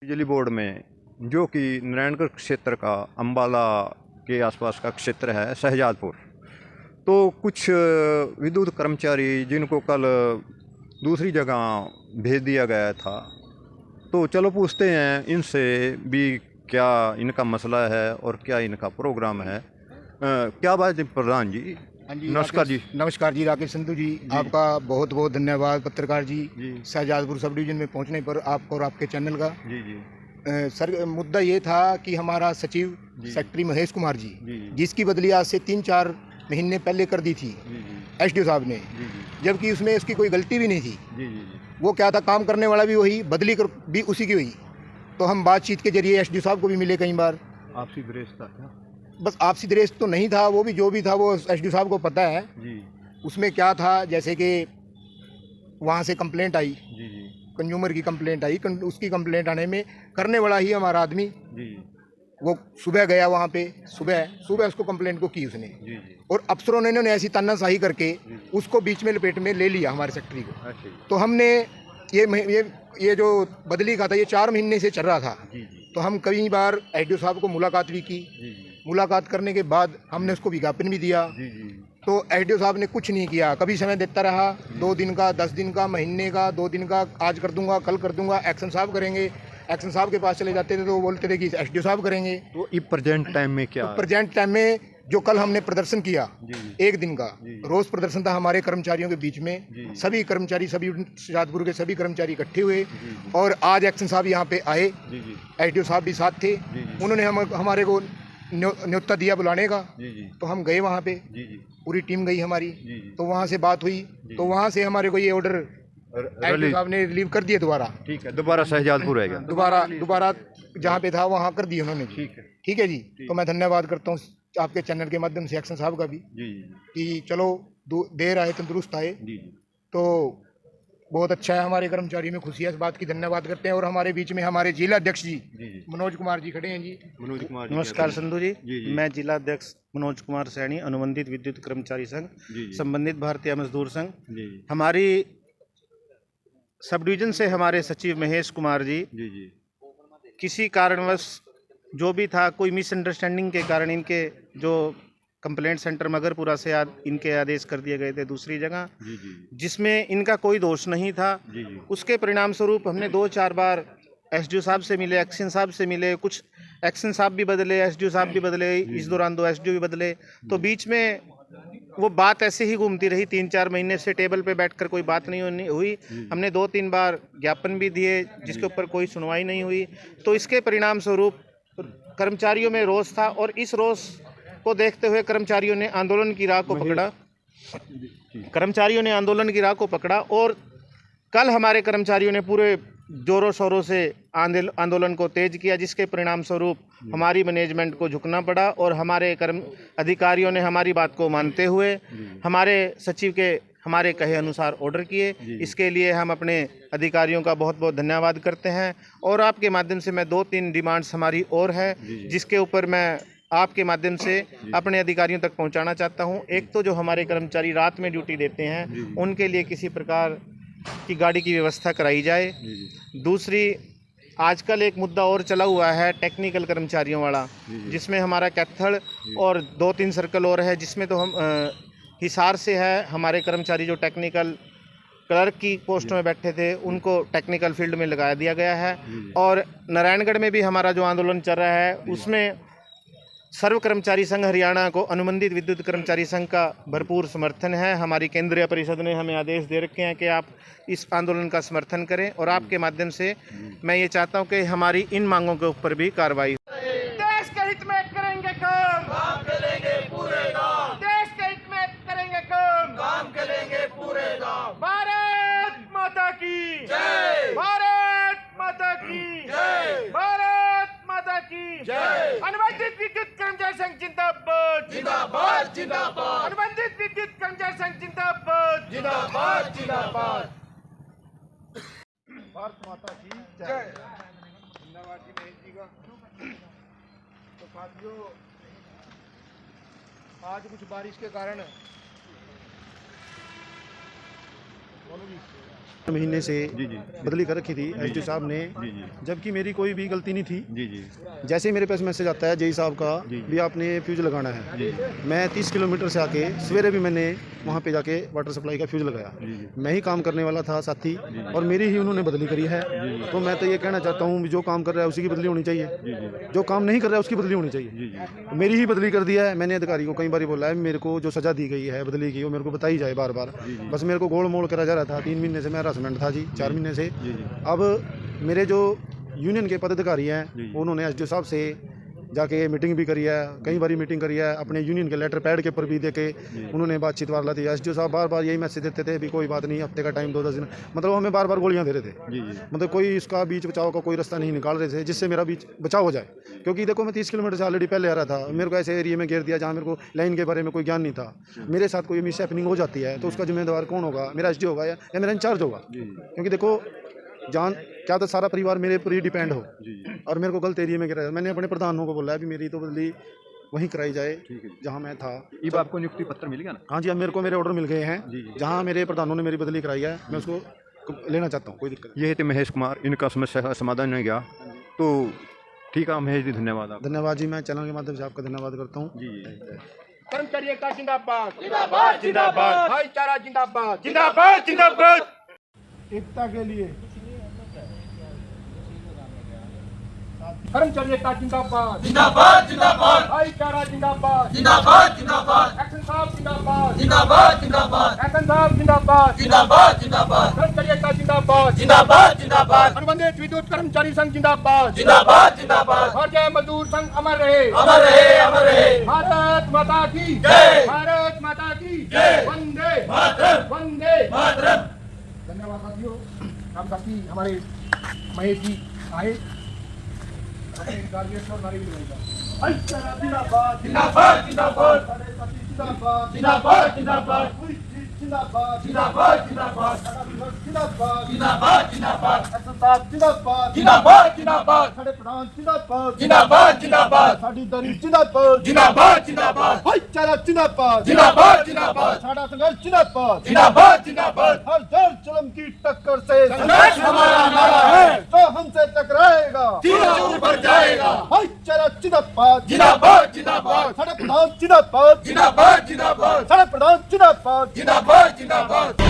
बिजली बोर्ड में, जो कि नारायणगढ़ क्षेत्र का अम्बाला के आसपास का क्षेत्र है, शहजादपुर, तो कुछ विद्युत कर्मचारी जिनको कल दूसरी जगह भेज दिया गया था, तो चलो पूछते हैं इनसे भी क्या इनका मसला है और क्या इनका प्रोग्राम है। क्या बात है प्रधान जी? हाँ जी, नमस्कार जी। नमस्कार जी, राकेश संधू जी, आपका बहुत बहुत धन्यवाद पत्रकार जी, जी शहजादपुर सब डिवीजन में पहुंचने पर आपको और आपके चैनल का। जी जी सर, मुद्दा ये था कि हमारा सचिव जी सेक्रेटरी महेश कुमार जी, जी जिसकी बदली आज से 3-4 महीने पहले कर दी थी जी एसडीओ साहब ने, जी जी जबकि उसमें उसकी कोई गलती भी नहीं थी। जी जी वो क्या था, काम करने वाला भी वही, बदली कर भी उसी की हुई। तो हम बातचीत के जरिए एसडीओ साहब को भी मिले कई बार। आपसी द्वेष था क्या? बस आपसी द्वेष तो नहीं था, वो भी जो भी था वो एसडीओ साहब को पता है। जी उसमें क्या था, जैसे कि वहाँ से कंप्लेंट आई, जी जी कंज्यूमर की कंप्लेंट आई, उसकी कंप्लेंट आने में करने वाला ही हमारा आदमी, जी वो सुबह गया वहाँ पे, सुबह उसको कंप्लेंट को की उसने, जी जी और अफसरों ने इन्होंने ऐसी तानाशाही करके जी। उसको बीच में लपेट में ले लिया हमारे सेक्रेटरी को। अच्छा जी। तो हमने ये जो बदली का था, ये 4 महीने से चल रहा था। जी जी तो हम कई बार एसडीओ साहब को मुलाकात भी की। जी जी मुलाकात करने के बाद हमने उसको विज्ञापन भी दिया। जी जी तो एसडीओ साहब ने कुछ नहीं किया, कभी समय देता रहा, 2 दिन का, 10 दिन का, महीने का, 2 दिन का, आज कर दूंगा, कल कर दूंगा, एक्शन साहब करेंगे। एक्शन साहब के पास चले जाते थे तो वो बोलते थे कि एसडीओ साहब करेंगे। तो ये प्रेजेंट टाइम में क्या? तो प्रेजेंट टाइम में जो कल हमने प्रदर्शन किया, जी जी 1 दिन का जी। रोज प्रदर्शन था हमारे कर्मचारियों के बीच में। जी। सभी कर्मचारी, सभी शहजादपुर के सभी कर्मचारी इकट्ठे हुए, जी जी और आज एक्शन साहब यहाँ पे आए, जी जी एसडीओ साहब भी साथ थे। जी जी उन्होंने हमारे को न्योता दिया बुलाने का। जी जी तो हम गए वहाँ पे, जी जी पूरी टीम गई हमारी। जी जी तो वहाँ से बात हुई, जी। तो वहाँ से हमारे को ये ऑर्डर एसडीओ साहब ने रिलीव कर दिए दोबारा। ठीक है, दोबारा शहजादपुर है क्या? दोबारा जहाँ पे था वहाँ कर दिए उन्होंने। ठीक है। ठीक है जी। तो मैं धन्यवाद करता हूँ आपके चैनल के माध्यम से एक्शन साहब का भी, जी जी कि चलो देर आए तंदुरुस्त आए। जी जी तो बहुत अच्छा है, हमारे कर्मचारी में खुशी है, इस बात की धन्यवाद करते हैं। और हमारे बीच में हमारे जिला अध्यक्ष जी जी जी मनोज कुमार जी खड़े हैं जी। मनोज कुमार जी, नमस्कार क्या संधू जी, जी जी मैं जिला अध्यक्ष मनोज कुमार सैनी, अनुबंधित विद्युत कर्मचारी संघ, जी जी संबंधित भारतीय मजदूर संघ। जी जी हमारी सब डिवीजन से हमारे सचिव महेश कुमार जी जी जी किसी कारणवश, जो भी था, कोई मिसअंडरस्टैंडिंग के कारण इनके जो कंप्लेंट सेंटर मगरपुरा से इनके आदेश कर दिए गए थे दूसरी जगह, जी जी जिसमें इनका कोई दोष नहीं था। जी जी उसके परिणाम स्वरूप हमने 2-4 बार एसडीओ साहब से मिले, एक्शन साहब से मिले, कुछ एक्शन साहब भी बदले, एसडीओ साहब भी बदले, इस दौरान 2 एसडीओ भी बदले। तो बीच में वो बात ऐसे ही घूमती रही, 3-4 महीने से टेबल पे बैठकर कोई बात नहीं हुई। हमने 2-3 बार ज्ञापन भी दिए, जिसके ऊपर कोई सुनवाई नहीं हुई। तो इसके परिणाम स्वरूप कर्मचारियों में रोष था, और इस रोष को देखते हुए कर्मचारियों ने आंदोलन की राह को पकड़ा। कर्मचारियों ने आंदोलन की राह को पकड़ा, और कल हमारे कर्मचारियों ने पूरे जोरों शोरों से आंदोलन को तेज किया, जिसके परिणाम स्वरूप हमारी मैनेजमेंट को झुकना पड़ा, और हमारे कर्म अधिकारियों ने हमारी बात को मानते हुए हमारे सचिव के हमारे कहे अनुसार ऑर्डर किए। इसके लिए हम अपने अधिकारियों का बहुत बहुत धन्यवाद करते हैं। और आपके माध्यम से मैं 2-3 डिमांड्स हमारी और है, जिसके ऊपर मैं आपके माध्यम से अपने अधिकारियों तक पहुंचाना चाहता हूं। एक तो जो हमारे कर्मचारी रात में ड्यूटी देते हैं, उनके लिए किसी प्रकार की गाड़ी की व्यवस्था कराई जाए। दूसरी, आजकल एक मुद्दा और चला हुआ है टेक्निकल कर्मचारियों वाला, जिसमें हमारा कैथल और 2-3 सर्कल और है, जिसमें तो हम हिसार से है हमारे कर्मचारी जो टेक्निकल क्लर्क की पोस्ट में बैठे थे, उनको टेक्निकल फील्ड में लगा दिया गया है। और नारायणगढ़ में भी हमारा जो आंदोलन चल रहा है, उसमें सर्व कर्मचारी संघ हरियाणा को अनुबंधित विद्युत कर्मचारी संघ का भरपूर समर्थन है। हमारी केंद्रीय परिषद ने हमें आदेश दे रखे हैं कि आप इस आंदोलन का समर्थन करें, और आपके माध्यम से मैं ये चाहता हूं कि हमारी इन मांगों के ऊपर भी कार्रवाई। देश के हित में करेंगे काम करेंगे पूरे गांव। देश के हित में करेंगे काम करेंगे पूरे गांव। भारत माता की जय, भारत माता की जय, भारत माता की जय। अनुबंधित विद्युत कर्मचारी संघ जिंदाबाद जिंदाबाद जिंदाबाद। अनुबंधित विद्युत कर्मचारी संघ जिंदाबाद जिंदाबाद जिंदाबाद। भारत माता की जय। धन्यवाद जी महेश जी का। तो साथियों, आज कुछ बारिश के कारण महीने से जी जी बदली कर रखी थी एसडीओ साहब ने, जी जी जबकि मेरी कोई भी गलती नहीं थी। जी जी जैसे ही मेरे पास मैसेज आता है जेई साहब का जी। भी आपने फ्यूज लगाना है, जी मैं 30 किलोमीटर से आके सवेरे भी मैंने वहाँ पे जाके वाटर सप्लाई का फ्यूज लगाया। जी जी मैं ही काम करने वाला था साथी, और मेरी ही उन्होंने बदली करी है। तो मैं तो ये कहना चाहता हूँ जो काम कर रहा है उसी की बदली होनी चाहिए, जी जी जो काम नहीं कर रहा है उसकी बदली होनी चाहिए। जी जी मेरी ही बदली कर दिया है। मैंने अधिकारी को कई बार बोला है मेरे को जो सज़ा दी गई है बदली की वो मेरे को बताई जाए बार बार। बस मेरे को गोल मोल करा जा रहा था। 3 महीने से मैं हरासमेंट था जी, 4 महीने से। जी जी अब मेरे जो यूनियन के पदाधिकारी जी। हैं उन्होंने एसडीओ साहब से जाके मीटिंग भी करी है, कई बारी मीटिंग करी है, अपने यूनियन के लेटर पैड के ऊपर भी देके उन्होंने बातचीत वाला दी। एसडीओ साहब बार बार यही मैसेज देते थे भी कोई बात नहीं, हफ्ते का टाइम 2-10 दिन, मतलब हमें बार बार गोलियां दे रहे थे। जी जी मतलब कोई इसका बीच बचाव का कोई रास्ता नहीं निकाल रहे थे जिससे मेरा बीच बचाव हो जाए। क्योंकि देखो मैं 30 किलोमीटर से ऑलरेडी पहले आ रहा था, मेरे को ऐसे एरिया में घेर दिया जहाँ मेरे को लाइन के बारे में कोई ज्ञान नहीं था। मेरे साथ कोई मिस हैपनिंग हो जाती है तो उसका जिम्मेदार कौन होगा? मेरा एसडीओ होगा या मेरा इंचार्ज होगा? क्योंकि देखो जान क्या तो सारा परिवार मेरे पर ही डिपेंड हो, और मेरे को गलत एरिया में गिराया। मैंने अपने प्रधानों को बोला है भी मेरी तो बदली वहीं कराई जाए जहाँ मैं था। अब आपको नियुक्ति पत्र मिल गया ना? हाँ जी, अब मेरे को मेरे ऑर्डर मिल गए हैं। जी, जी। जहाँ मेरे प्रधानों ने मेरी बदली कराई है मैं उसको लेना चाहता हूँ, कोई दिक्कत नहीं। ये थे महेश कुमार, इनका समस्या का समाधान नहीं गया तो ठीक है महेश जी, धन्यवाद आप। धन्यवाद जी, मैं चैनल के माध्यम से आपका धन्यवाद करता हूँ। जी कर्मचारी एकता जिंदाबाद जिंदाबाद जिंदाबाद, भाईचारा जिंदाबाद जिंदाबाद जिंदाबाद। एकता के लिए कर्मचारी एकता जिंदाबाद जिंदाबाद जिंदाबाद, भाईचारा जिंदाबाद जिंदाबाद जिंदाबाद, एक्शन साहब जिंदाबाद जिंदाबाद जिंदाबाद, एक्शन साहब जिंदाबाद जिंदाबाद जिंदाबाद, कर्मचारी एकता जिंदाबाद जिंदाबाद जिंदाबाद, अनुबंधित विद्युत कर्मचारी संघ जिंदाबाद जिंदाबाद जिंदाबाद, भारतीय मजदूर संघ अमर रहे अमर रहे अमर रहे। भारत माता की जय, भारत माता की जय, वंदे मातरम वंदे मातरम। धन्यवाद साथियों। हम साथी हमारे महेश जी आए, अपने गार्जियन और नारी जिंदाबाद जिंदाबाद जिंदाबाद जिंदाबाद, जिंदाबाद जिंदाबाद जिंदाबाद जिंदाबाद जिंदाबाद जिंदाबाद जिंदाबाद जिंदाबाद जिंदाबाद, साहब जिंदाबाद जिंदाबाद जिंदाबाद, साडे प्रधान जिंदाबाद जिंदाबाद जिंदाबाद, साडी दरी जिंदाबाद जिंदाबाद जिंदाबाद, भाईचारा जिंदाबाद जिंदाबाद जिंदाबाद, साडा संघर्ष जिंदाबाद जिंदाबाद जिंदाबाद। हर जल जुल्म की टक्कर से संघर्ष हमारा नारा है, जो हमसे टकराएगा सीधा ऊपर जाएगा। भाईचारा जिंदाबाद जिंदाबाद जिंदाबाद, साडे प्रधान जिंदाबाद जिंदाबाद जिंदाबाद, साडे प्रधान जिंदाबाद जिंदाबाद जिंदाबाद।